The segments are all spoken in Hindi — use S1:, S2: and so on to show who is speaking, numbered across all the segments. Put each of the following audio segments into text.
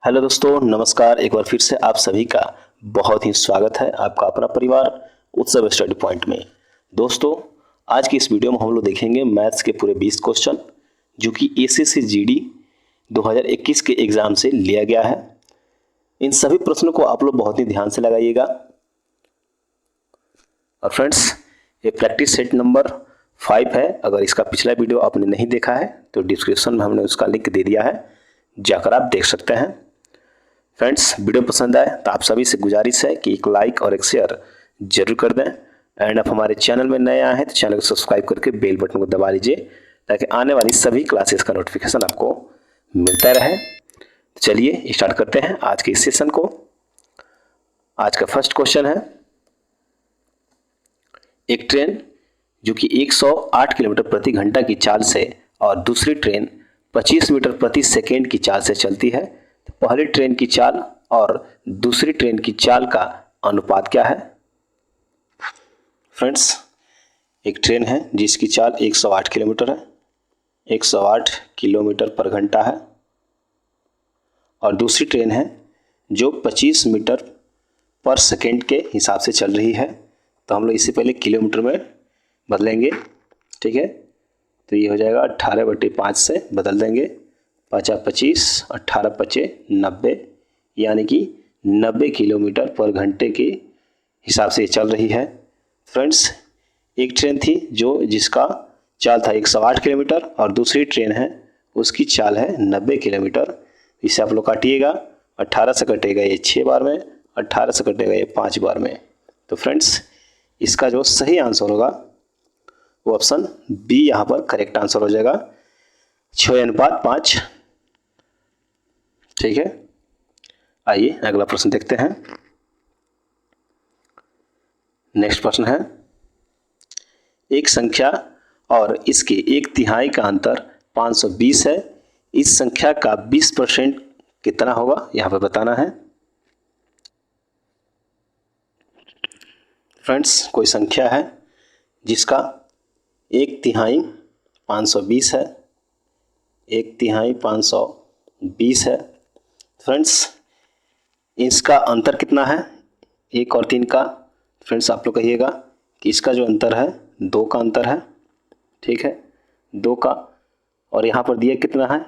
S1: हेलो दोस्तों, नमस्कार। एक बार फिर से आप सभी का बहुत ही स्वागत है आपका अपना परिवार उत्सव स्टडी पॉइंट में। दोस्तों, आज की इस वीडियो में हम लोग देखेंगे मैथ्स के पूरे 20 क्वेश्चन जो कि एसएससी जीडी 2021 के एग्जाम से लिया गया है। इन सभी प्रश्नों को आप लोग बहुत ही ध्यान से लगाइएगा। और फ्रेंड्स, ये प्रैक्टिस सेट नंबर 5 है। अगर इसका पिछला वीडियो आपने नहीं देखा है तो डिस्क्रिप्शन में हमने उसका लिंक दे दिया है, जाकर आप देख सकते हैं। फ्रेंड्स, वीडियो पसंद आए तो आप सभी से गुजारिश है कि एक लाइक और एक शेयर जरूर कर दें। एंड आप हमारे चैनल में नए आए हैं तो चैनल को सब्सक्राइब करके बेल बटन को दबा लीजिए ताकि आने वाली सभी क्लासेस का नोटिफिकेशन आपको मिलता रहे। तो चलिए स्टार्ट करते हैं आज के इस सेशन को। आज का फर्स्ट क्वेश्चन है, एक ट्रेन जो कि 108 किलोमीटर प्रति घंटा की चाल से और दूसरी ट्रेन 25 मीटर प्रति सेकेंड की चाल से चलती है, तो पहली ट्रेन की चाल और दूसरी ट्रेन की चाल का अनुपात क्या है? फ्रेंड्स, एक ट्रेन है जिसकी चाल 108 किलोमीटर है, 108 किलोमीटर पर घंटा है, और दूसरी ट्रेन है जो 25 मीटर पर सेकेंड के हिसाब से चल रही है। तो हम लोग इससे पहले किलोमीटर में बदलेंगे, ठीक है। तो ये हो जाएगा 18/5 से बदल देंगे, 5×25 18×5 90, यानी कि 90 किलोमीटर पर घंटे के हिसाब से चल रही है। फ्रेंड्स, एक ट्रेन थी जिसका चाल था 108 किलोमीटर और दूसरी ट्रेन है उसकी चाल है 90 किलोमीटर। इसे आप लोग काटिएगा, 18 से कटेगा ये 6 बार में, 18 से कटेगा ये 5 बार में। तो फ्रेंड्स, इसका जो सही आंसर होगा वो ऑप्शन बी यहाँ पर करेक्ट आंसर हो जाएगा, 6:5। ठीक है, आइए अगला प्रश्न देखते हैं। नेक्स्ट प्रश्न है, एक संख्या और इसके 1/3 का अंतर 520 है, इस संख्या का 20% कितना होगा, यहाँ पर बताना है। फ्रेंड्स, कोई संख्या है जिसका 1/3 520 है, 1/3 520 है। फ्रेंड्स, इसका अंतर कितना है 1 और 3 का? फ्रेंड्स, आप लोग कहिएगा कि इसका जो अंतर है 2 का अंतर है, ठीक है, 2 का। और यहाँ पर दिया कितना है,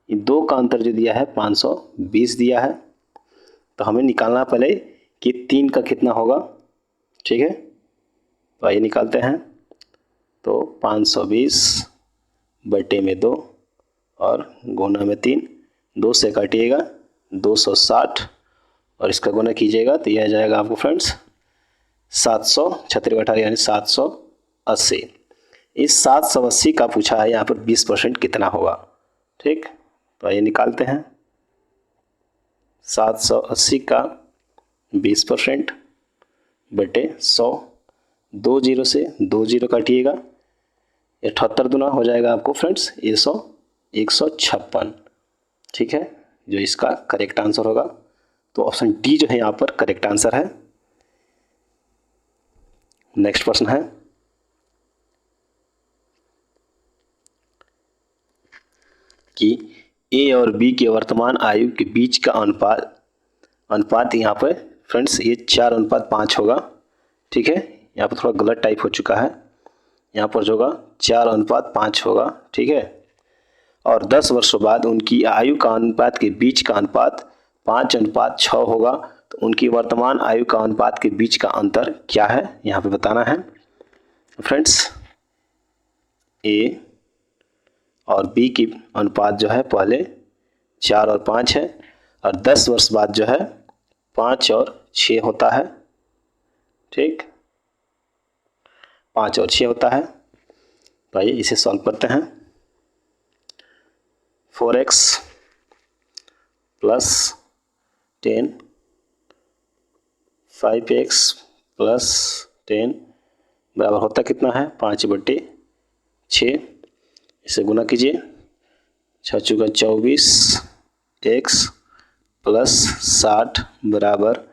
S1: ये 2 का अंतर जो दिया है 520 दिया है। तो हमें निकालना पहले कि 3 का कितना होगा, ठीक है। तो आइए निकालते हैं। तो 520/2 और गुना में 3, 2 से काटिएगा 260 और इसका गुना कीजिएगा तो यह आ जाएगा आपको फ्रेंड्स 736 यानी 780। इस 780 का पूछा है यहाँ पर 20% कितना होगा, ठीक। तो आइए निकालते हैं। 780 का 20% बटे 100, 2 जीरो से 2 जीरो काटिएगा, 78 दूना हो जाएगा आपको फ्रेंड्स 156, ठीक है, जो इसका करेक्ट आंसर होगा। तो ऑप्शन डी जो है यहाँ पर करेक्ट आंसर है। नेक्स्ट प्रश्न है, कि ए और बी के वर्तमान आयु के बीच का अनुपात यहाँ पर फ्रेंड्स ये 4:5 होगा, ठीक है। यहाँ पर थोड़ा गलत टाइप हो चुका है, यहाँ पर जो होगा 4:5 होगा, ठीक है। और 10 वर्षों बाद उनकी आयु का अनुपात के बीच का अनुपात 5:6 होगा। तो उनकी वर्तमान आयु का अनुपात के बीच का अंतर क्या है, यहाँ पे बताना है। फ्रेंड्स, ए और बी की अनुपात जो है पहले 4 और 5 है, और 10 वर्ष बाद जो है 5 और 6 होता है, ठीक, 5 और 6 होता है। तो आइए इसे सॉल्व करते हैं। 4x + 10, 5x + 10 बराबर होता कितना है 5/6। इसे गुना कीजिए, 6×4 = 24, x + 60 बराबर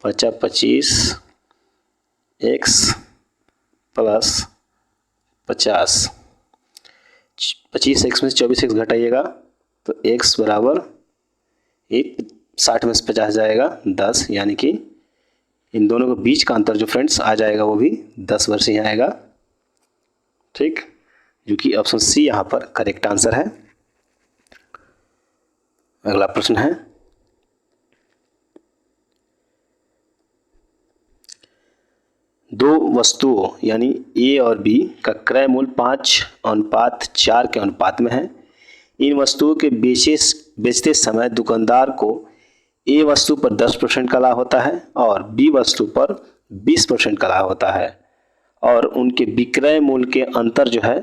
S1: 25, x + 50। 25x में से 24x घटाइएगा तो x बराबर 60 में से 50 जाएगा 10, यानी कि इन दोनों के बीच का अंतर जो फ्रेंड्स आ जाएगा वो भी 10 वर्ष ही आएगा। ठीक, जो कि ऑप्शन सी यहाँ पर करेक्ट आंसर है। अगला प्रश्न है, दो वस्तुओं यानी ए और बी का क्रय मूल्य 5:4 के अनुपात में है। इन वस्तुओं के बेचते समय दुकानदार को ए वस्तु पर 10% का लाभ होता है और बी वस्तु पर 20% का लाभ होता है, और उनके विक्रय मूल्य के अंतर जो है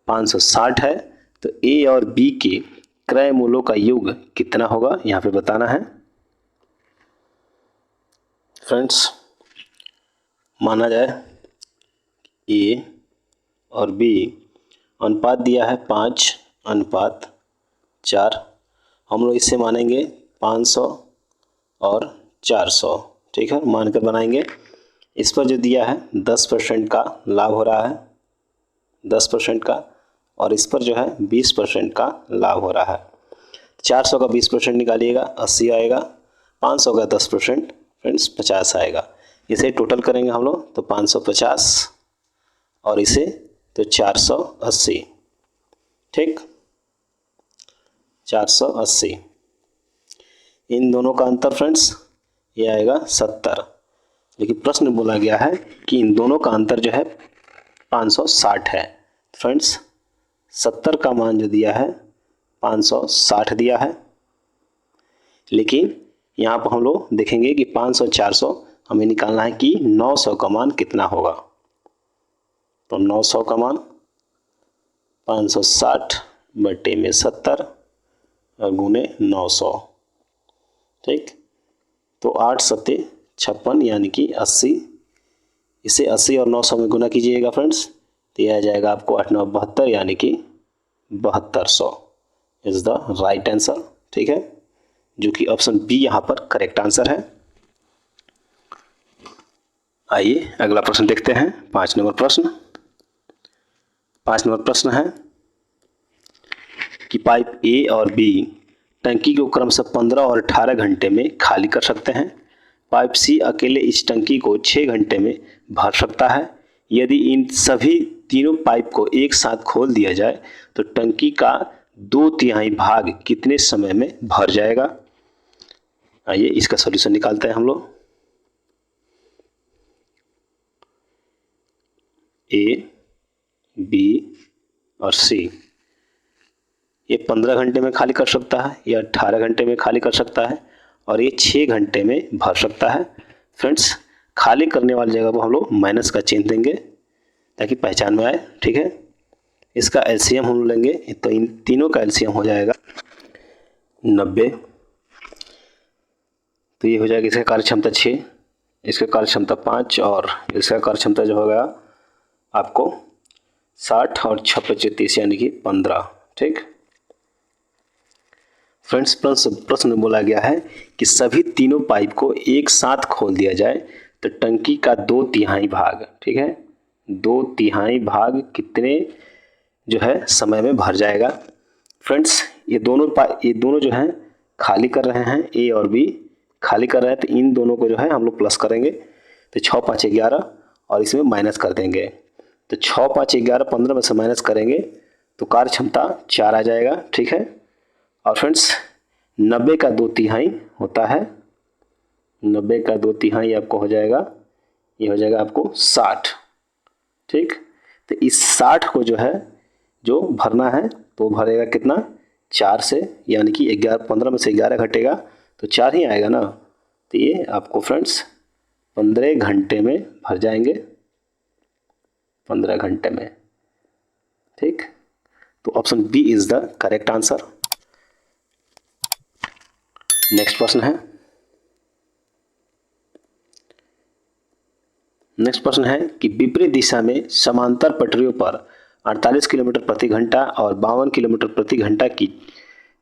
S1: 560 है। तो ए और बी के क्रय मूल्यों का योग कितना होगा, यहाँ पे बताना है। फ्रेंड्स, माना जाए ए और बी अनुपात दिया है 5:4, हम लोग इससे मानेंगे 500 और 400। ठीक है, मानकर बनाएंगे। इस पर जो दिया है 10% का लाभ हो रहा है, 10% का, और इस पर जो है 20% का लाभ हो रहा है। 400 का 20% निकालिएगा 80 आएगा, 500 का 10% फ्रेंड्स 50 आएगा। इसे टोटल करेंगे हम लोग तो 550 और इसे तो 480। ठीक, 480, इन दोनों का अंतर फ्रेंड्स ये आएगा 70। लेकिन प्रश्न बोला गया है कि इन दोनों का अंतर जो है 560 है। फ्रेंड्स, 70 का मान जो दिया है 560 दिया है, लेकिन यहाँ पर हम लोग देखेंगे कि 500 400 हमें निकालना है कि 900 का मान कितना होगा। तो 900 का मान 560 बटे में 70 और गुने 900। ठीक, तो 8 सत्ते 56 यानी कि 80। इसे 80 और 900 में गुना कीजिएगा फ्रेंड्स, तो यह आ जाएगा आपको 8 9 72 यानी कि 7200 इज द राइट आंसर। ठीक है, जो कि ऑप्शन बी यहाँ पर करेक्ट आंसर है। आइए अगला प्रश्न देखते हैं, 5 नंबर प्रश्न। 5 नंबर प्रश्न है कि पाइप ए और बी टंकी को क्रमशः 15 और 18 घंटे में खाली कर सकते हैं। पाइप सी अकेले इस टंकी को 6 घंटे में भर सकता है। यदि इन सभी तीनों पाइप को एक साथ खोल दिया जाए तो टंकी का 2/3 भाग कितने समय में भर जाएगा। आइए इसका सॉल्यूशन निकालते हैं हम लोग। ए, बी और सी ये 15 घंटे में खाली कर सकता है, या 18 घंटे में खाली कर सकता है, और ये 6 घंटे में भर सकता है। फ्रेंड्स, खाली करने वाली जगह पर हम लोग माइनस का चिन्ह देंगे ताकि पहचान में आए। ठीक है, इसका एलसीएम हम लोग लेंगे, तो इन तीनों का एलसीएम हो जाएगा 90। तो ये हो जाएगा इसका कार्य क्षमता 6, इसका कार्य क्षमता 5 और इसका कार्य क्षमता जो होगा आपको 60 और 6 30 यानी कि 15। ठीक फ्रेंड्स, प्रश्न बोला गया है कि सभी तीनों पाइप को एक साथ खोल दिया जाए तो टंकी का 2/3 भाग, ठीक है, 2/3 भाग कितने जो है समय में भर जाएगा। फ्रेंड्स, ये दोनों जो हैं खाली कर रहे हैं, ए और बी खाली कर रहे हैं, तो इन दोनों को जो है हम लोग प्लस करेंगे, तो 6 5 11 और इसमें माइनस कर देंगे। तो 6 5 11 15 में से माइनस करेंगे तो कार्य क्षमता 4 आ जाएगा। ठीक है, और फ्रेंड्स 90 का 2/3 होता है, 90 का 2/3 आपको हो जाएगा, ये हो जाएगा आपको 60। ठीक, तो इस 60 को जो है जो भरना है तो भरेगा कितना 4 से, यानी कि 11 15 में से 11 घटेगा तो 4 ही आएगा ना। तो ये आपको फ्रेंड्स 15 घंटे में भर जाएंगे, 15 घंटे में। ठीक, तो option B is the correct answer. Next प्रश्न है, नेक्स्ट प्रश्न है कि विपरीत दिशा में समांतर पटरियों पर 48 किलोमीटर प्रति घंटा और 52 किलोमीटर प्रति घंटा की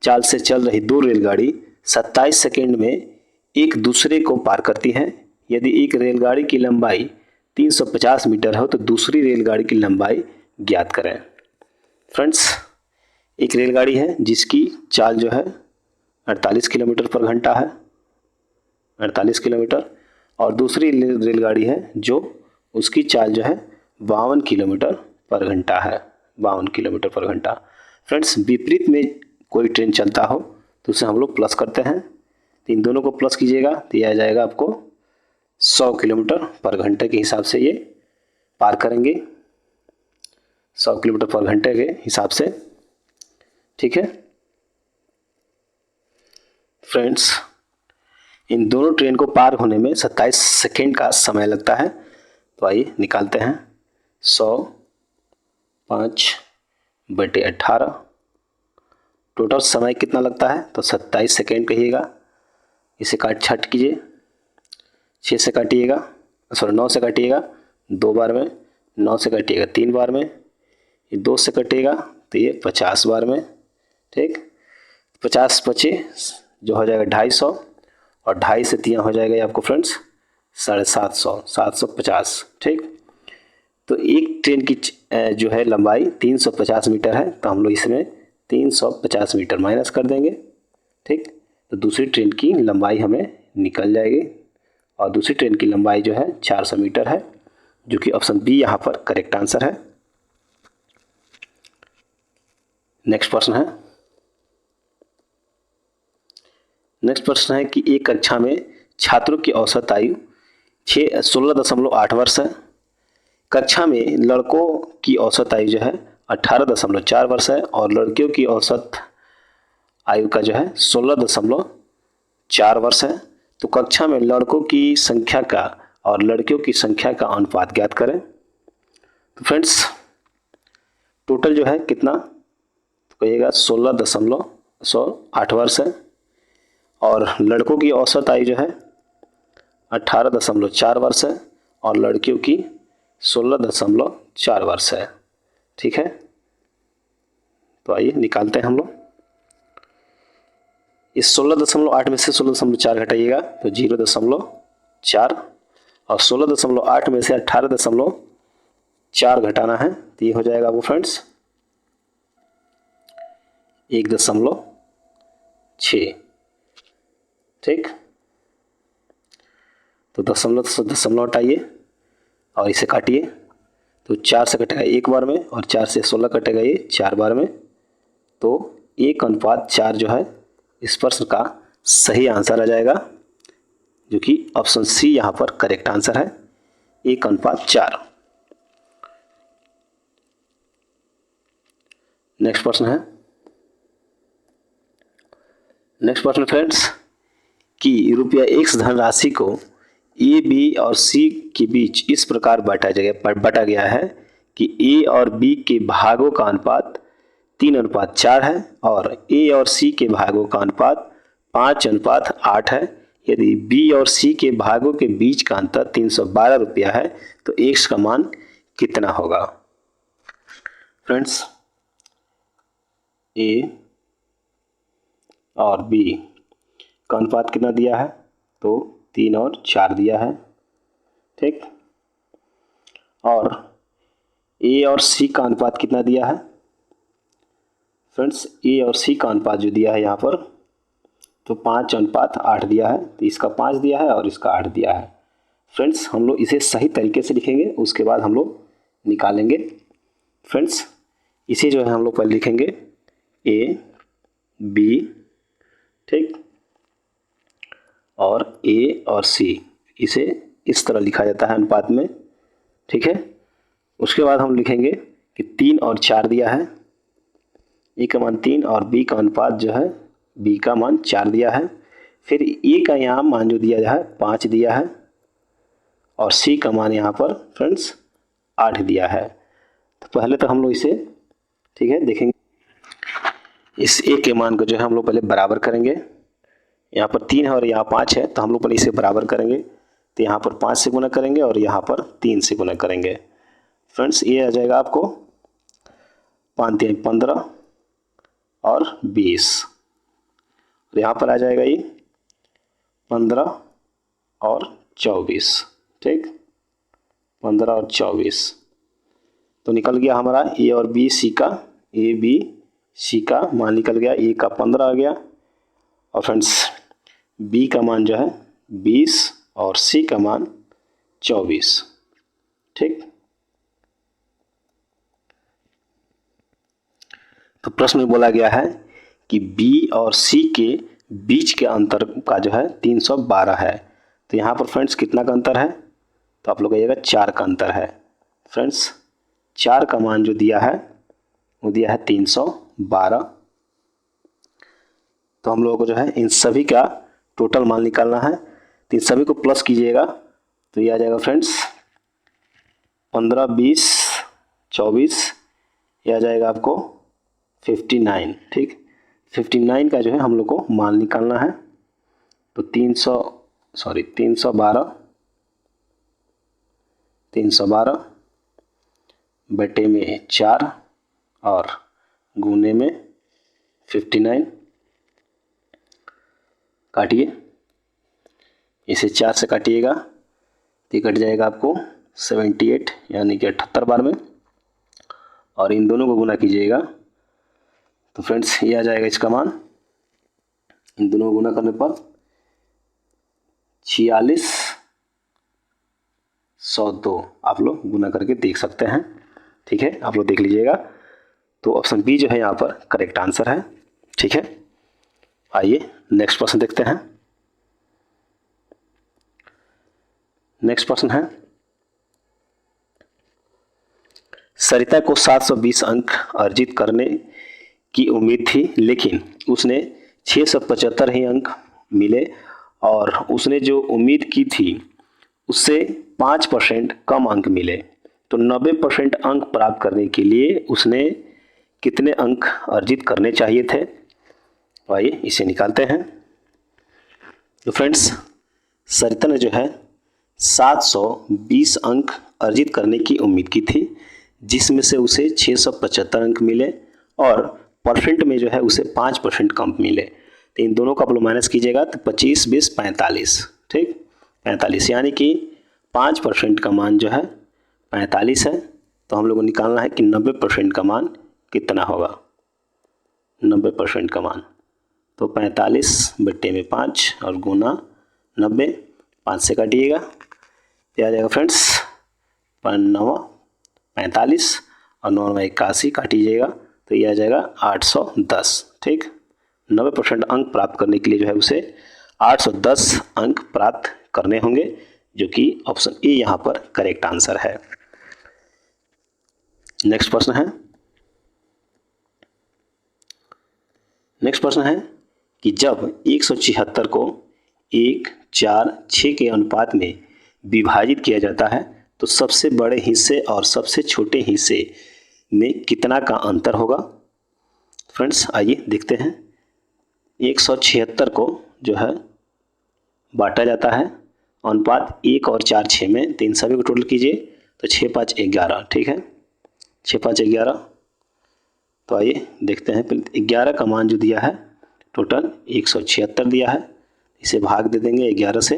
S1: चाल से चल रही दो रेलगाड़ी 27 सेकेंड में एक दूसरे को पार करती हैं। यदि एक रेलगाड़ी की लंबाई 350 मीटर हो तो दूसरी रेलगाड़ी की लंबाई ज्ञात करें। फ्रेंड्स, एक रेलगाड़ी है जिसकी चाल जो है 48 किलोमीटर पर घंटा है, 48 किलोमीटर, और दूसरी रेलगाड़ी है जो उसकी चाल जो है 52 किलोमीटर पर घंटा है, 52 किलोमीटर पर घंटा। फ्रेंड्स, विपरीत में कोई ट्रेन चलता हो तो उसे हम लोग प्लस करते हैं, तो इन दोनों को प्लस कीजिएगा तो ये आ जाएगा आपको 100 किलोमीटर पर घंटे के हिसाब से ये पार करेंगे, 100 किलोमीटर पर घंटे के हिसाब से। ठीक है फ्रेंड्स, इन दोनों ट्रेन को पार होने में 27 सेकेंड का समय लगता है। तो आइए निकालते हैं, 100 5/18, टोटल समय कितना लगता है तो 27 सेकेंड कहिएगा। इसे काट छाट कीजिए, 6 से काटिएगा, सॉरी 9 से काटिएगा 2 बार में, 9 से काटिएगा 3 बार में, ये 2 से कटेगा तो ये 50 बार में। ठीक, 50 बचे जो हो जाएगा 250, और 2.5 से 3 हो जाएगा ये आपको फ्रेंड्स 750, 750। ठीक, तो एक ट्रेन की जो है लंबाई 350 मीटर है, तो हम लोग इसमें 350 मीटर माइनस कर देंगे। ठीक, तो दूसरी ट्रेन की लंबाई हमें निकल जाएगी, और दूसरी ट्रेन की लंबाई जो है 400 मीटर है, जो कि ऑप्शन बी यहाँ पर करेक्ट आंसर है। नेक्स्ट प्रश्न है कि एक कक्षा में छात्रों की औसत आयु 16.8 वर्ष है। कक्षा में लड़कों की औसत आयु जो है 18.4 वर्ष है, और लड़कियों की औसत आयु का जो है 16.4 वर्ष है। तो कक्षा में लड़कों की संख्या का और लड़कियों की संख्या का अनुपात ज्ञात करें। तो फ्रेंड्स, टोटल जो है कितना तो कहिएगा 16.8 वर्ष है, और लड़कों की औसत आयु जो है 18.4 वर्ष है, और लड़कियों की 16.4 वर्ष है। ठीक है, तो आइए निकालते हैं हम लोग। इस 16.8 में से 16.4 घटाइएगा तो 0.4, और 16.8 में से 18.4 घटाना है तो ये हो जाएगा वो फ्रेंड्स 1.6। ठीक, तो दशमलव हटाइए और इसे काटिए, तो 4 से कटेगा 1 बार में, और 4 से 16 कटेगा ये 4 बार में, तो 1:4 जो है इस प्रश्न का सही आंसर आ जाएगा, जो कि ऑप्शन सी यहाँ पर करेक्ट आंसर है, 1:4। नेक्स्ट प्रश्न फ्रेंड्स, कि रुपया X धनराशि को A, B और C के बीच इस प्रकार बांटा गया है कि A और B के भागों का अनुपात 3:4 है, और A और C के भागों का अनुपात 5:8 है। यदि B और C के भागों के बीच का अंतर 312 रुपया है तो X का मान कितना होगा। फ्रेंड्स, A और B का अनुपात कितना दिया है तो 3 और 4 दिया है। ठीक, और A और C का अनुपात कितना दिया है फ्रेंड्स, A और C का अनुपात जो दिया है यहाँ पर तो 5:8 दिया है, तो इसका 5 दिया है और इसका 8 दिया है। फ्रेंड्स, हम लोग इसे सही तरीके से लिखेंगे, उसके बाद हम लोग निकालेंगे। फ्रेंड्स, इसे जो है हम लोग पहले लिखेंगे A, B, ठीक, और A और C, इसे इस तरह लिखा जाता है अनुपात में। ठीक है, उसके बाद हम लिखेंगे कि 3 और 4 दिया है, A का मान 3 और B का अनुपात जो है B का मान 4 दिया है। फिर A का यहाँ मान जो दिया है 5 दिया है, और C का मान यहाँ पर फ्रेंड्स 8 दिया है। तो पहले तो हम लोग इसे ठीक है देखेंगे, इस A के मान को जो है हम लोग पहले बराबर करेंगे। यहाँ पर 3 है और यहाँ 5 है, तो हम लोग पहले इसे बराबर करेंगे, तो यहाँ पर 5 से गुना करेंगे और यहाँ पर 3 से गुना करेंगे। फ्रेंड्स, ये आ जाएगा आपको 5 3 15 और 20, और यहाँ पर आ जाएगा ये 15 और 24। ठीक, 15 और 24, तो निकल गया हमारा A और B C का, A B C का मान निकल गया। A का 15 आ गया, और फ्रेंड्स B का मान जो है 20 और सी का मान 24। ठीक, तो प्रश्न में बोला गया है कि बी और सी के बीच के अंतर का जो है 312 है। तो यहाँ पर फ्रेंड्स कितना का अंतर है, तो आप लोग कहिएगा 4 का अंतर है। फ्रेंड्स 4 का मान जो दिया है वो दिया है 312। तो हम लोगों को जो है इन सभी का टोटल मान निकालना है। तो इन सभी को प्लस कीजिएगा तो ये आ जाएगा फ्रेंड्स 15, 20, 24, ये आ जाएगा आपको 59। ठीक, 59 का जो है हम लोग को मान निकालना है। तो 312 बटे में 4 और गुने में 59। काटिए, इसे 4 से काटिएगा तो कट जाएगा आपको 78 यानी कि 78 बार में, और इन दोनों को गुना कीजिएगा तो फ्रेंड्स ये आ जाएगा इसका मान, इन दोनों को गुना करने पर 4602 आप लोग गुना करके देख सकते हैं। ठीक है, आप लोग देख लीजिएगा। तो ऑप्शन बी जो है यहाँ पर करेक्ट आंसर है। ठीक है, आइए नेक्स्ट प्रश्न देखते हैं। नेक्स्ट प्रश्न है, सरिता को 720 अंक अर्जित करने की उम्मीद थी, लेकिन उसने 675 ही अंक मिले और उसने जो उम्मीद की थी उससे 5% कम अंक मिले। तो 90% अंक प्राप्त करने के लिए उसने कितने अंक अर्जित करने चाहिए थे? तो आइए इसे निकालते हैं। तो फ्रेंड्स सरिता ने जो है 720 अंक अर्जित करने की उम्मीद की थी, जिसमें से उसे 675 अंक मिले और परसेंट में जो है उसे 5% कम मिले। तो इन दोनों का आप लोग माइनस कीजिएगा तो 25, 20, 45। ठीक, 45 यानी कि 5% का मान जो है 45 है। तो हम लोग को निकालना है कि 90% का मान कितना होगा। 90% का मान तो 45 बट्टे में 5 और गुना 90, 5 से काटिएगा तो आ जाएगा फ्रेंड्स 9 45 और 9 81 काटिएगा तो ये आ जाएगा 810। ठीक, 90% अंक प्राप्त करने के लिए जो है उसे 810 अंक प्राप्त करने होंगे, जो कि ऑप्शन ए यहाँ पर करेक्ट आंसर है। नेक्स्ट प्रश्न है, कि जब 176 को 1, 4, 6 के अनुपात में विभाजित किया जाता है तो सबसे बड़े हिस्से और सबसे छोटे हिस्से में कितना का अंतर होगा? फ्रेंड्स आइए देखते हैं। 176 को जो है बांटा जाता है अनुपात 1 और 4, 6 में, तो इन सभी को टोटल कीजिए तो 6, 5, 11। ठीक है, 6, 5, 11। तो आइए देखते हैं। 11 का मान जो दिया है टोटल 176 दिया है, इसे भाग दे देंगे 11 से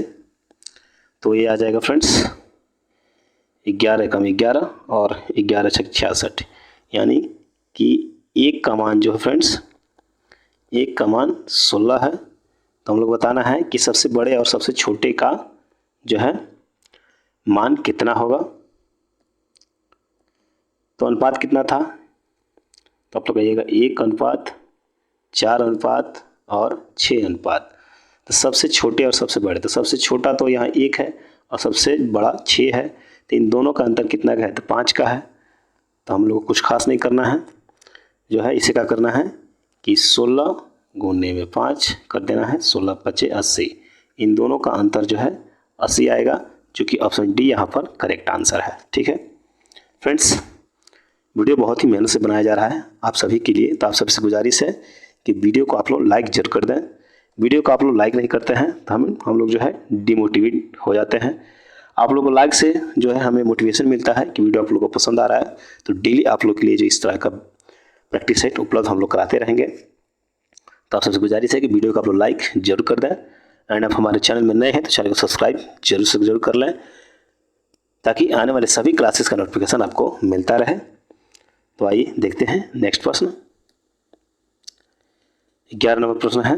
S1: तो ये आ जाएगा फ्रेंड्स 11 कम 11 और 11 छक 66, यानी कि 1 का मान जो है फ्रेंड्स 1 का मान 16 है। तो हम लोग बताना है कि सबसे बड़े और सबसे छोटे का जो है मान कितना होगा। तो अनुपात कितना था, तो आप लोग कहिएगा 1 अनुपात 4 अनुपात और 6 अनुपात। तो सबसे छोटे और सबसे बड़े, तो सबसे छोटा तो यहाँ 1 है और सबसे बड़ा 6 है। तो इन दोनों का अंतर कितना का है, तो 5 का है। तो हम लोग को कुछ खास नहीं करना है, जो है इसे क्या करना है कि 16 गुने में 5 कर देना है, 16 5 80। इन दोनों का अंतर जो है 80 आएगा, जो कि ऑप्शन डी यहाँ पर करेक्ट आंसर है। ठीक है फ्रेंड्स, वीडियो बहुत ही मेहनत से बनाया जा रहा है आप सभी के लिए, तो आप सबसे गुजारिश है कि वीडियो को आप लोग लाइक जरूर कर दें। वीडियो को आप लोग लाइक नहीं करते हैं तो हम लोग जो है डिमोटिवेट हो जाते हैं। आप लोगों को लाइक से जो है हमें मोटिवेशन मिलता है कि वीडियो आप लोगों को पसंद आ रहा है। तो डेली आप लोग के लिए जो इस तरह का प्रैक्टिस सेट उपलब्ध हम लोग कराते रहेंगे। तो आप सबसे गुजारिश है कि वीडियो को आप लोग लाइक जरूर कर दें, एंड आप हमारे चैनल में नए हैं तो चैनल को सब्सक्राइब जरूर से जरूर कर लें, ताकि आने वाले सभी क्लासेस का नोटिफिकेशन आपको मिलता रहे। तो आइए देखते हैं नेक्स्ट प्रश्न। 11 नंबर प्रश्न है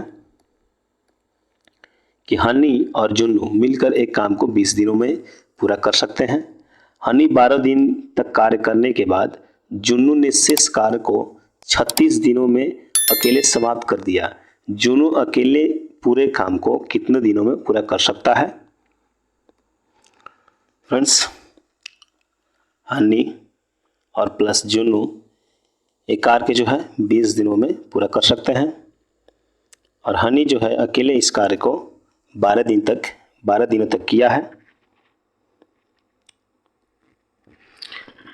S1: कि हनी और जुन्नू मिलकर एक काम को 20 दिनों में पूरा कर सकते हैं। हनी 12 दिन तक कार्य करने के बाद जुन्नू ने शेष कार्य को 36 दिनों में अकेले समाप्त कर दिया। जुन्नू अकेले पूरे काम को कितने दिनों में पूरा कर सकता है? फ्रेंड्स, हनी और प्लस जुन्नू एक कार्य के जो है 20 दिनों में पूरा कर सकते हैं और हनी जो है अकेले इस कार्य को 12 दिनों तक किया है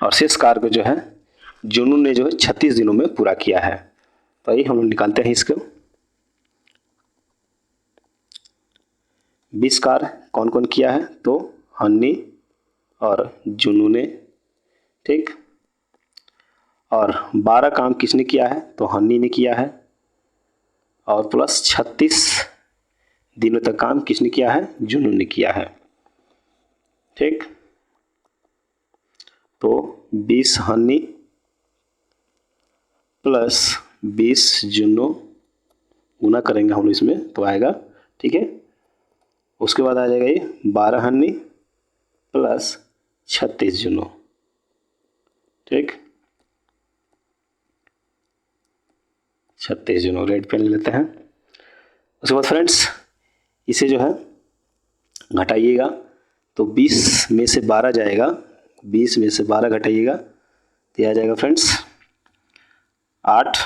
S1: और शेष कार्य को जो है जुन्नू ने जो है 36 दिनों में पूरा किया है। तो आइए हम लोग निकालते हैं इसको। 20 कार्य कौन कौन किया है? तो हनी और जुन्नू ने, ठीक। और 12 काम किसने किया है? तो हनी ने किया है और प्लस 36 दिनों तक काम किसने किया है? जुन्नू ने किया है, ठीक। तो 20 हनी प्लस 20 जुन्नू गुना करेंगे हम लोग इसमें तो आएगा, ठीक है। उसके बाद आ जाएगा ये 12 हनी प्लस 36 जुन्नू, ठीक। 36 जुन्नू रेड पेन ले लेते हैं। उसके बाद फ्रेंड्स इसे जो है घटाइएगा तो 20 में से 12 जाएगा, 20 में से 12 घटाइएगा तो यह आ जाएगा फ्रेंड्स 8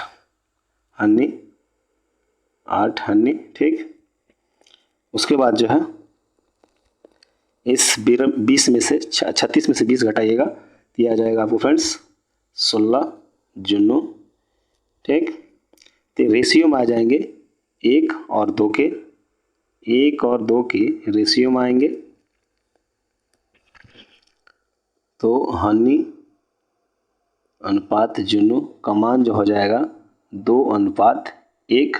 S1: हनी, 8 हनी, ठीक। उसके बाद जो है इस 20 में से 36 में से 20 घटाइएगा तो यह आ जाएगा आपको फ्रेंड्स 16 जुन्नू, ठीक। तो रेशियो में आ जाएंगे 1 और 2 के, 1 और 2 के रेशियो में आएंगे तो हनी अनुपात जुन्नू का मान जो हो जाएगा 2:1,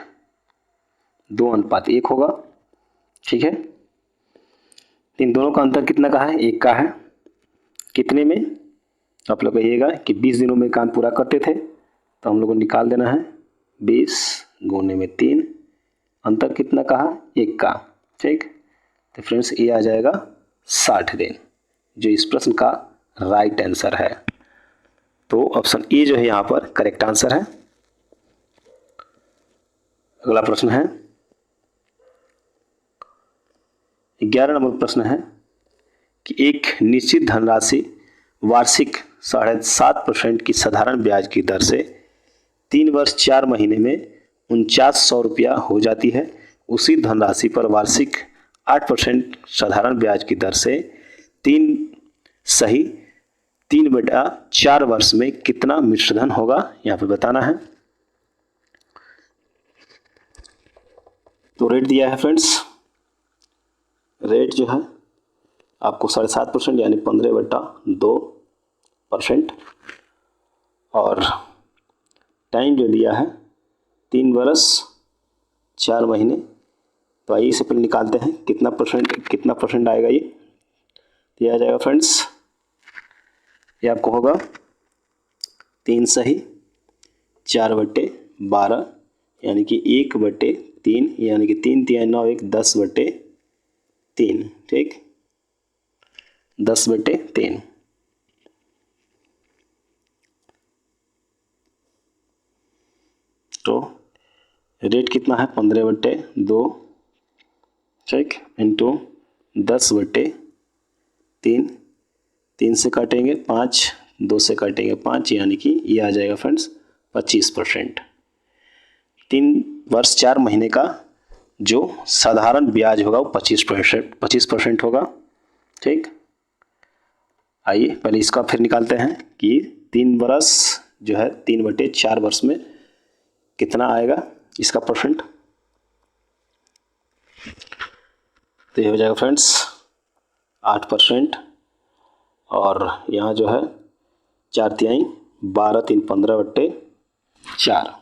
S1: 2:1 होगा, ठीक है। इन दोनों का अंतर कितना का है? 1 का है। कितने में? तो आप लोग कहिएगा कि 20 दिनों में काम पूरा करते थे तो हम लोग को निकाल देना है 20 गुने में 3, अंतर कितना का है? 1 का, ठीक। तो फ्रेंड्स ये आ जाएगा 60 दिन, जो इस प्रश्न का राइट आंसर है। तो ऑप्शन ए जो है यहाँ पर करेक्ट आंसर है। अगला प्रश्न है 11 नंबर प्रश्न है कि एक निश्चित धनराशि वार्षिक 7.5% की साधारण ब्याज की दर से 3 वर्ष 4 महीने में 4900 रुपया हो जाती है। उसी धनराशि पर वार्षिक 8% साधारण ब्याज की दर से 3/4 वर्ष में कितना मिश्रधन होगा, यहाँ पे बताना है। तो रेट दिया है फ्रेंड्स, रेट जो है आपको 7.5% यानी 15/2% और टाइम जो दिया है 3 वर्ष 4 महीने। तो आइए इसे पहले निकालते हैं कितना परसेंट आएगा ये। तो आ जाएगा फ्रेंड्स, ये आपको होगा 3 सही 4/12 यानी कि 1/3 यानी कि 3 3 9 1 10/3, ठीक, 10/3। तो रेट कितना है? 15/2, ठीक, इंटू 10/3, 3 से काटेंगे 5, 2 से काटेंगे 5 यानी कि ये आ जाएगा फ्रेंड्स 25%। 3 वर्ष 4 महीने का जो साधारण ब्याज होगा वो 25% होगा, ठीक। आइए पहले इसका फिर निकालते हैं कि 3 वर्ष जो है 3/4 वर्ष में कितना आएगा इसका परसेंट। तो ये हो जाएगा फ्रेंड्स 8% और यहाँ जो है 4/3 12 3 15/4,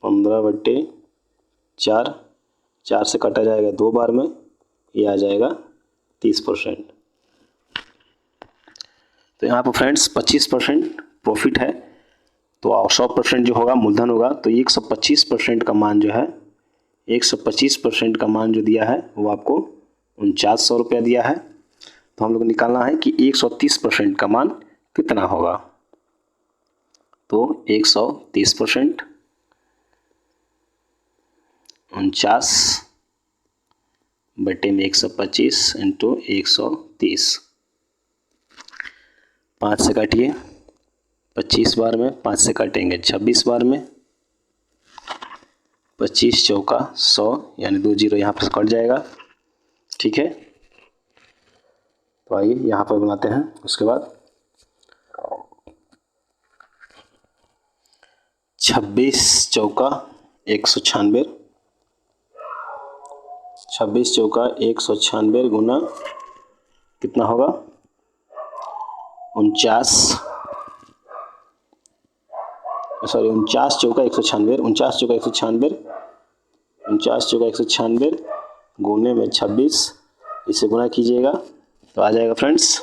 S1: 15/4, 4 से काटा जाएगा 2 बार में, ये आ जाएगा 30%। तो यहाँ पर फ्रेंड्स 25% प्रॉफिट है तो 100% जो होगा मूलधन होगा तो 125% का मान जो है 125% का मान जो दिया है वो आपको 4900 रुपया दिया है। तो हम लोग निकालना है कि 130% का मान कितना होगा। तो 130% 49/125 इंटू 130। 5 से काटिए 25 बार में, 5 से काटेंगे 26 बार में, 25 चौका 100 यानी 2 जीरो यहाँ पर कट जाएगा। ठीक है, तो आइए यहाँ पर बनाते हैं। उसके बाद 26 चौका 196, 26 चौका 196 गुना कितना होगा 49 चौका 196, 49 चौका 196, 49 चौका 196 गुने में 26, इसे गुना कीजिएगा तो आ जाएगा फ्रेंड्स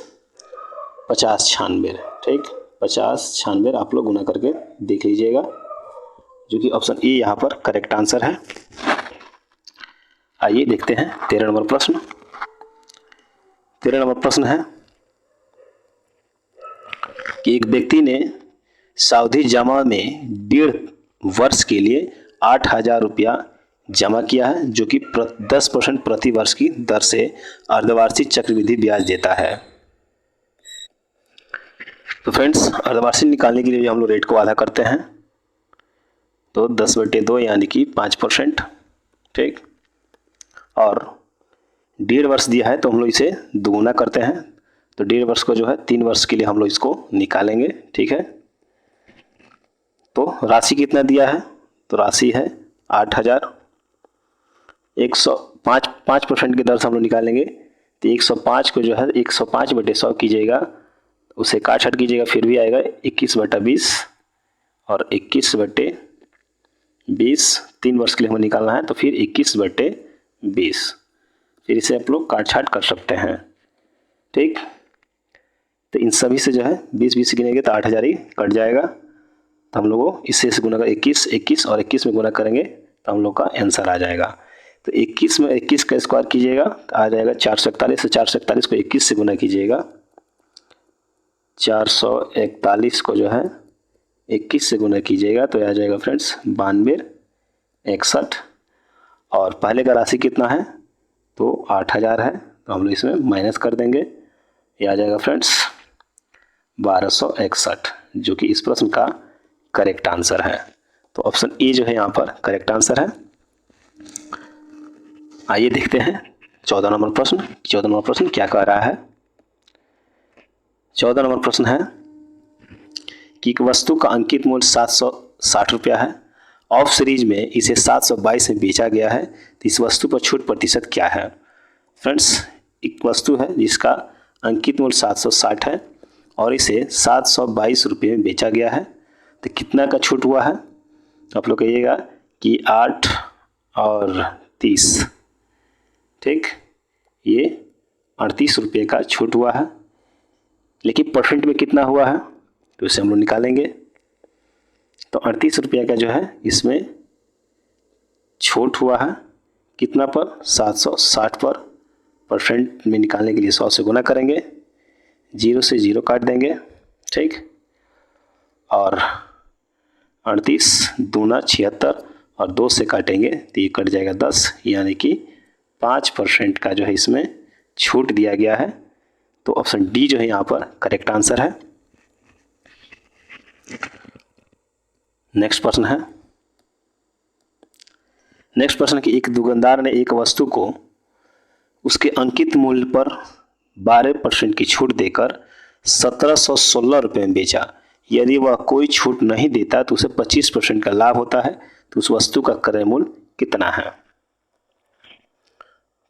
S1: 5096। ठीक, 5096 आप लोग गुना करके देख लीजिएगा, जो कि ऑप्शन ए यहाँ पर करेक्ट आंसर है। आइए देखते हैं 13 नंबर प्रश्न। 13 नंबर प्रश्न है कि एक व्यक्ति ने सावधि जमा में 1.5 वर्ष के लिए 8000 रुपया जमा किया है, जो कि 10% प्रति वर्ष की दर से अर्धवार्षिक चक्रवृद्धि ब्याज देता है। तो फ्रेंड्स, अर्धवार्षिक निकालने के लिए हम लोग रेट को आधा करते हैं, तो 10/2 यानी कि 5%। ठीक, और 1.5 वर्ष दिया है तो हम लोग इसे दोगुना करते हैं, तो 1.5 वर्ष को जो है 3 वर्ष के लिए हम लोग इसको निकालेंगे। ठीक है, तो राशि कितना दिया है, तो राशि है 8000। 5% की दर से हम लोग निकालेंगे, तो 105 को जो है 105/100 कीजिएगा, उसे काट छाट कीजिएगा, फिर भी आएगा 21/20 और 21/20। 3 वर्ष के लिए हमें निकालना है, तो फिर 21/20, फिर इसे आप लोग काट छाट कर सकते हैं। ठीक, तो इन सभी से जो है 20 गिनेंगे तो 8000 ही कट जाएगा, तो हम लोग को इससे गुना कर 21 और 21 में गुना करेंगे तो हम लोग का आंसर आ जाएगा। तो 21 में 21 का स्क्वायर कीजिएगा तो आ जाएगा 441, 441 को 21 से गुना कीजिएगा, 441 को जो है 21 से गुना कीजिएगा तो आ जाएगा फ्रेंड्स 9261। और पहले का राशि कितना है, तो 8000 है, तो हम लोग इसमें माइनस कर देंगे, ये आ जाएगा फ्रेंड्स 1261, जो कि इस प्रश्न का करेक्ट आंसर है। तो ऑप्शन ए जो है यहाँ पर करेक्ट आंसर है। आइए देखते हैं 14 नंबर प्रश्न। 14 नंबर प्रश्न क्या कह रहा है। 14 नंबर प्रश्न है कि एक वस्तु का अंकित मूल्य 760 रुपया है, ऑफ सीरीज में इसे 722 में बेचा गया है, तो इस वस्तु पर छूट प्रतिशत क्या है। फ्रेंड्स, एक वस्तु है जिसका अंकित मूल्य 760 है और इसे 722 रुपये में बेचा गया है, तो कितना का छूट हुआ है। आप लोग कहिएगा कि 8 और 30, ठीक, ये 38 रुपये का छूट हुआ है, लेकिन परसेंट में कितना हुआ है तो इसे हम लोग निकालेंगे। तो 38 रुपये का जो है इसमें छूट हुआ है कितना पर, 760 पर। परसेंट में निकालने के लिए 100 से गुना करेंगे, 0 से 0 काट देंगे, ठीक, और 38 दूना 76 और 2 से काटेंगे तो ये कट जाएगा 10, यानी कि 5% का जो है इसमें छूट दिया गया है। तो ऑप्शन डी जो है यहाँ पर करेक्ट आंसर है। नेक्स्ट प्रश्न है। नेक्स्ट प्रश्न कि एक दुकानदार ने एक वस्तु को उसके अंकित मूल्य पर 12% की छूट देकर 1716 रुपये में बेचा। यदि वह कोई छूट नहीं देता तो उसे 25% का लाभ होता है, तो उस वस्तु का क्रय मूल्य कितना है।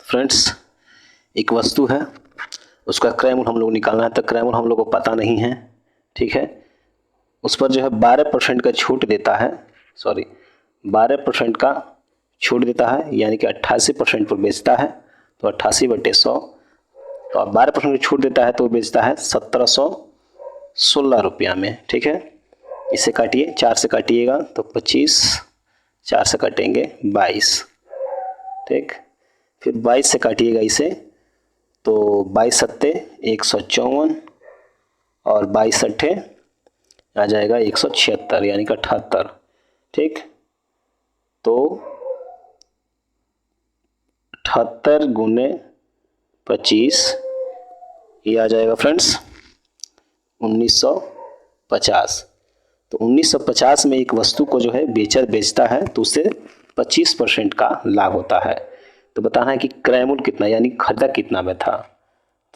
S1: फ्रेंड्स, एक वस्तु है, उसका क्रय मूल्य हम लोग निकालना है, तो क्रय मूल्य हम लोग को पता नहीं है, ठीक है। उस पर जो है 12% का छूट देता है, 12% का छूट देता है, यानी कि 88% पर बेचता है, तो 88/100, तो 12% की छूट देता है तो बेचता है 1716 रुपया में, ठीक है। इसे काटिए, 4 से काटिएगा तो 25, 4 से काटेंगे 22, ठीक। फिर 22 से काटिएगा इसे, तो 22 सत्ते 154 और 22 सट्ठे आ जाएगा 176 यानी कि 78, ठीक। तो 78 गुने 25 ये आ जाएगा फ्रेंड्स 1950। तो 1950 में एक वस्तु को जो है बेचता है तो उससे 25% का लाभ होता है। तो बताना है कि क्रय मूल्य कितना यानी खरीदा कितना में था।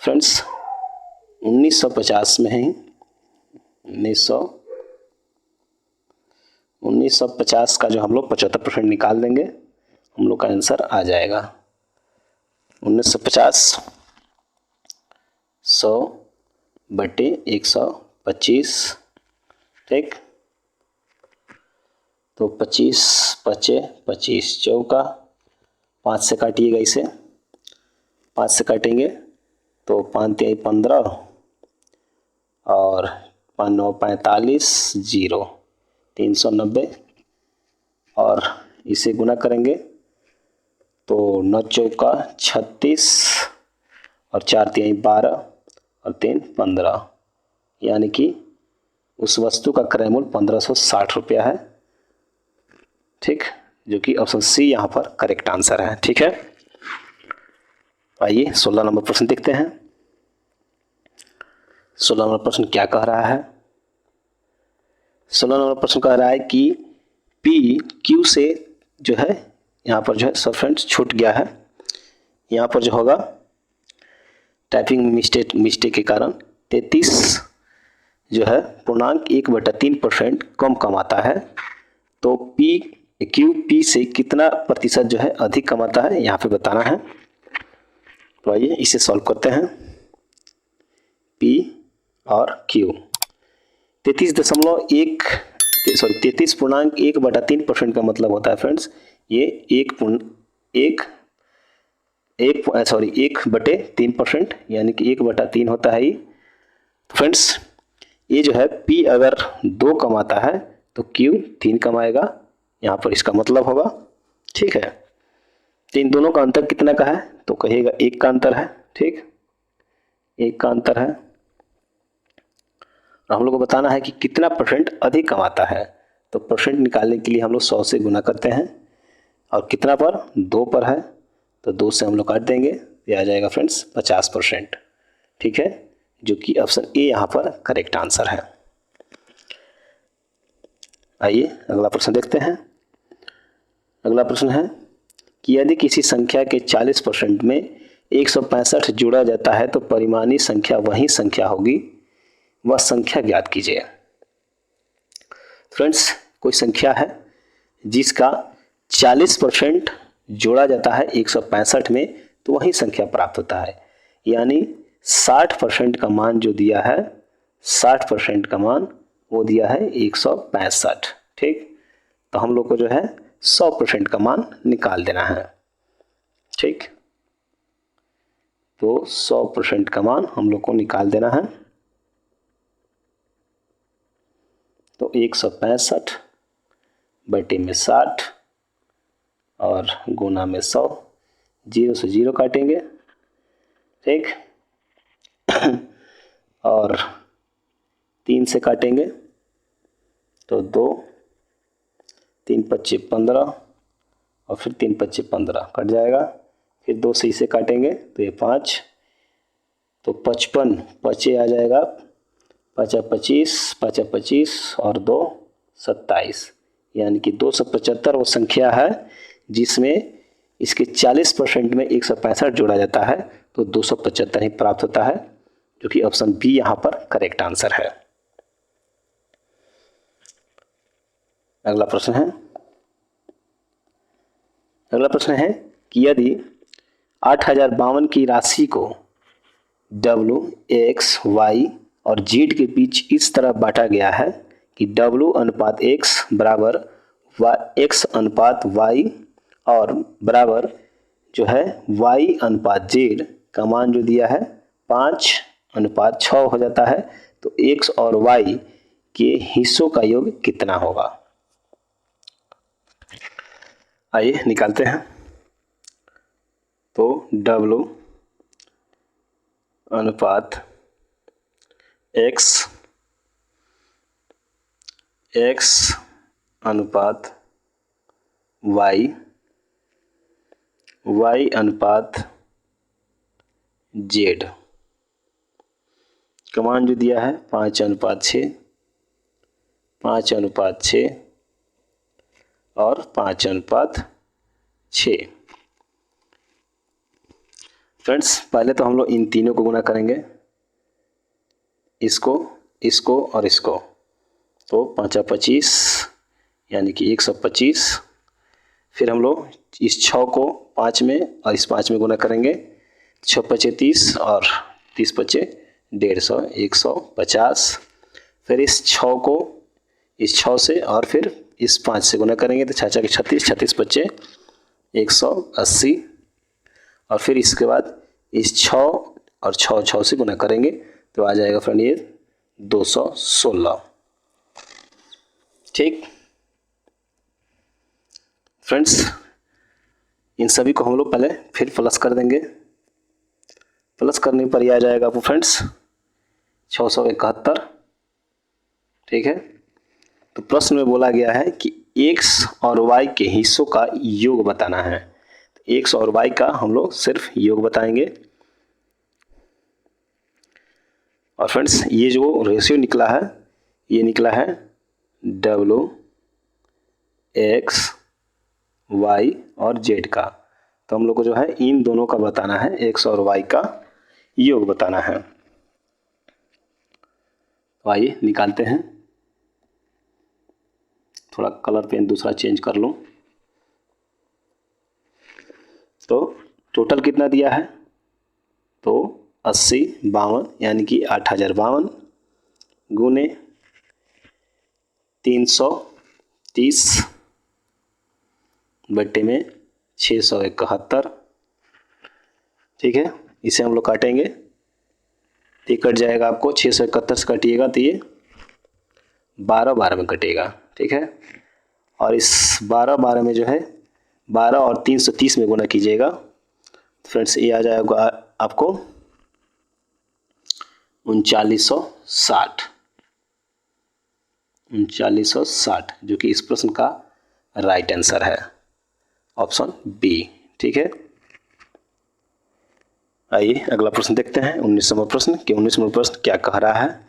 S1: फ्रेंड्स 1950 में ही 1950 का जो हम लोग 75% निकाल देंगे, हम लोग का आंसर आ जाएगा 1950 100/125, ठीक। तो 25 पचे 25 चौका, 5 से काटिएगा इसे, 5 से काटेंगे तो 5 तिहाई 15 और 5 9 45 0 390 और इसे गुना करेंगे तो 9 चौका 36 और 4 तिहाई 12 और 3 15 यानी कि उस वस्तु का क्रय मूल्य 1560 रुपया है, ठीक। जो कि ऑप्शन सी यहाँ पर करेक्ट आंसर है, ठीक है। आइए 16 नंबर प्रश्न देखते हैं। 16 नंबर प्रश्न क्या कह रहा है। 16 नंबर प्रश्न कह रहा है कि पी क्यू से जो है यहाँ पर जो है सब फ्रेंड्स छूट गया है। यहाँ पर जो होगा टाइपिंग मिस्टेक के कारण 33 जो है पूर्णांक 1/3% कम कमाता है। तो क्यू पी से कितना प्रतिशत जो है अधिक कमाता है यहाँ पे बताना है। तो आइए इसे सॉल्व करते हैं। पी और क्यू 33.1% का मतलब होता है फ्रेंड्स ये 1/3% यानी कि 1/3 होता है ये। फ्रेंड्स ये जो है पी अगर 2 कमाता है तो क्यू 3 कमाएगा, यहाँ पर इसका मतलब होगा, ठीक है। तो इन दोनों का अंतर कितना का है तो कहिएगा 1 का अंतर है, ठीक, 1 का अंतर है। हम लोग को बताना है कि कितना परसेंट अधिक कमाता है। तो परसेंट निकालने के लिए हम लोग 100 से गुना करते हैं और कितना पर 2 पर है तो 2 से हम लोग काट देंगे, ये आ जाएगा फ्रेंड्स 50%, ठीक है। जो कि ऑप्शन ए यहाँ पर करेक्ट आंसर है। आइए अगला प्रश्न देखते हैं। अगला प्रश्न है कि यदि किसी संख्या के 40% में 165 जोड़ा जाता है तो परिमाणी संख्या वही संख्या होगी, वह संख्या ज्ञात कीजिए। फ्रेंड्स कोई संख्या है जिसका 40% जोड़ा जाता है 165 में तो वही संख्या प्राप्त होता है, यानी 60% का मान जो दिया है 60% का मान वो दिया है 165, ठीक। तो हम लोग को जो है 100% का मान निकाल देना है, ठीक। तो 100% का मान हम लोग को निकाल देना है। तो 165 बटे में 60 और गुना में 100, 0 से 0 काटेंगे, ठीक। और 3 से काटेंगे तो 2, 3 पच्चे 15 और फिर 3 पच्चे 15 कट जाएगा। फिर 2 से इसे काटेंगे तो ये 5, तो 55 पचे आ जाएगा, 5 25, 5 25 और 2 27, यानी कि 275 वो संख्या है जिसमें इसके 40% में 165 जोड़ा जाता है तो 275 ही प्राप्त होता है, जो कि ऑप्शन बी यहाँ पर करेक्ट आंसर है। अगला प्रश्न है कि यदि 8052 की राशि को W, X, Y और Z के बीच इस तरह बांटा गया है कि W/X बराबर X अनुपात Y और बराबर जो है Y/Z का मान जो दिया है 5/6 हो जाता है, तो X और Y के हिस्सों का योग कितना होगा। आइए निकालते हैं। W अनुपात X अनुपात Y अनुपात Z। कमान जो दिया है 5:6, 5:6 और 5:6। फ्रेंड्स पहले तो हम लोग इन तीनों को गुना करेंगे, इसको, इसको और इसको। तो 5×25 यानी कि 125। फिर हम लोग इस 6 को 5 में और इस 5 में गुना करेंगे, 6×5 = 30 और 30×5 = 150, 150। फिर इस 6 को इस 6 से और फिर इस 5 से गुना करेंगे तो 6×6 = 36, 36×5 = 180। और फिर इसके बाद इस 6 और 6 से गुना करेंगे तो आ जाएगा फ्रेंड ये 216। ठीक फ्रेंड्स, इन सभी को हम लोग पहले फिर प्लस कर देंगे। प्लस करने पर यह आ जाएगा आपको फ्रेंड्स 671। ठीक है, तो प्रश्न में बोला गया है कि x और y के हिस्सों का योग बताना है। तो x और y का हम लोग सिर्फ योग बताएंगे। और फ्रेंड्स ये जो रेशियो निकला है ये निकला है W X Y और Z का। तो हम लोग को जो है इन दोनों का बताना है, x और y का योग बताना है। तो आइए निकालते हैं। थोड़ा कलर पेन दूसरा चेंज कर लूँ। तो टोटल कितना दिया है, तो 80 52 यानी कि 8052 गुने 330 बट्टे में 671। ठीक है, इसे हम लोग काटेंगे तो ये कट जाएगा, आपको 671 से कटिएगा तो ये 12 में कटेगा। ठीक है, और इस 12 में जो है 12 और 330 में गुना कीजिएगा फ्रेंड्स, ये आ जाएगा आपको 3960, 3960 जो कि इस प्रश्न का राइट आंसर है, ऑप्शन बी। ठीक है, आइए अगला प्रश्न देखते हैं 19 नंबर प्रश्न कि 19 नंबर प्रश्न क्या कह रहा है।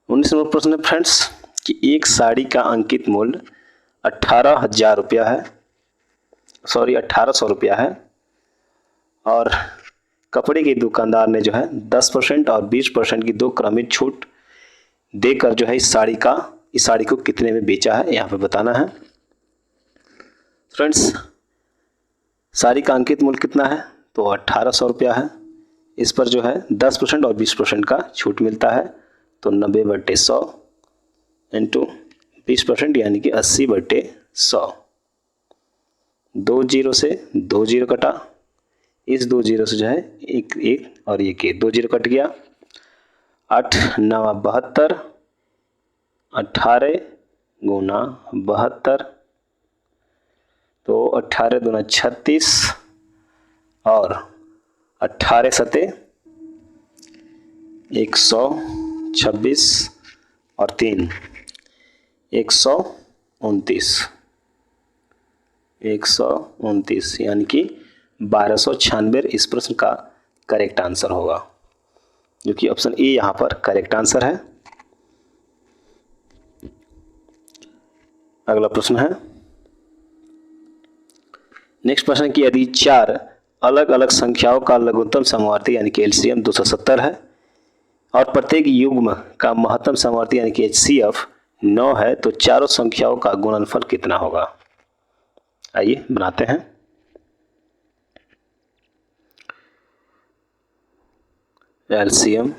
S1: 19 नंबर प्रश्न है फ्रेंड्स कि एक साड़ी का अंकित मूल्य 18,000 रुपया है, सॉरी 1800 रुपया है, और कपड़े के दुकानदार ने जो है 10% और 20% की 2 क्रमिक छूट देकर जो है इस साड़ी को कितने में बेचा है, यहाँ पे बताना है। फ्रेंड्स साड़ी का अंकित मूल्य कितना है, तो 1800 रुपया है। इस पर जो है 10% और 20% का छूट मिलता है, तो 90/100 इंटू 20% यानी कि 80/100। 2 जीरो से 2 जीरो कटा, इस 2 जीरो से जो है एक और ये के 2 जीरो कट गया। 8 9 72, 18 गुना 72, तो 18 दूना 36 और 18 सते 126 और 3 129 यानी कि 1296 इस प्रश्न का करेक्ट आंसर होगा, जो कि ऑप्शन ए यहाँ पर करेक्ट आंसर है। अगला प्रश्न है, नेक्स्ट प्रश्न की यदि 4 अलग अलग संख्याओं का लघुत्तम समवर्ती यानी कि एलसीएम 270 है और प्रत्येक युग्म का महत्तम समवर्ती यानी कि एचसीएफ 9 है, तो चारों संख्याओं का गुणनफल कितना होगा। आइए बनाते हैं। एलसीएम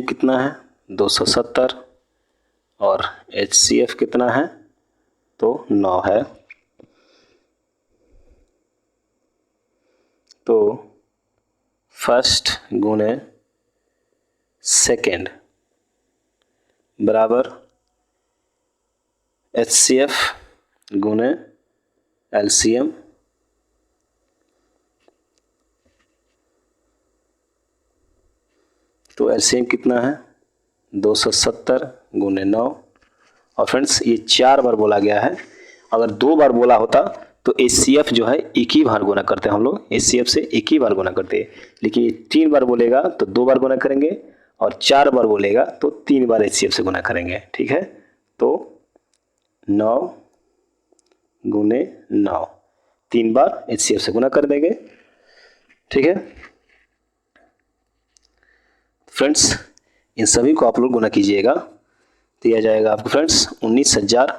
S1: कितना है 270 और एचसीएफ कितना है, तो 9 है। तो फर्स्ट गुणे सेकेंड बराबर एचसीएफ गुणे एलसीएम तो एलसीएम कितना है 270 गुने 9। और फ्रेंड्स ये 4 बार बोला गया है, अगर 2 बार बोला होता तो HCF जो है एक ही बार गुना करते हैं हम लोग, HCF से एक ही बार गुना करते हैं, लेकिन ये 3 बार बोलेगा तो 2 बार गुना करेंगे और 4 बार बोलेगा तो 3 बार HCF से गुना करेंगे। ठीक है, तो 9 गुने 9 3 बार HCF से गुना कर देंगे। ठीक है फ्रेंड्स, इन सभी को आप लोग गुना कीजिएगा तो यह जाएगा आपको फ्रेंड्स 19,000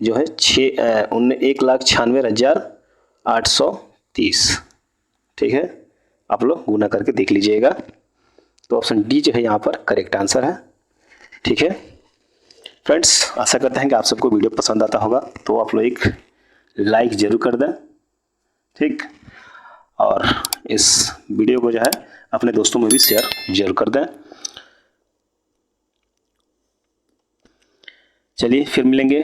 S1: जो है 1,96,830। ठीक है, आप लोग गुना करके देख लीजिएगा। तो ऑप्शन डी जो है यहाँ पर करेक्ट आंसर है। ठीक है फ्रेंड्स, आशा करते हैं कि आप सबको वीडियो पसंद आता होगा, तो आप लोग एक लाइक जरूर कर दें। ठीक, और इस वीडियो को जो है अपने दोस्तों में भी शेयर जरूर कर दें। चलिए फिर मिलेंगे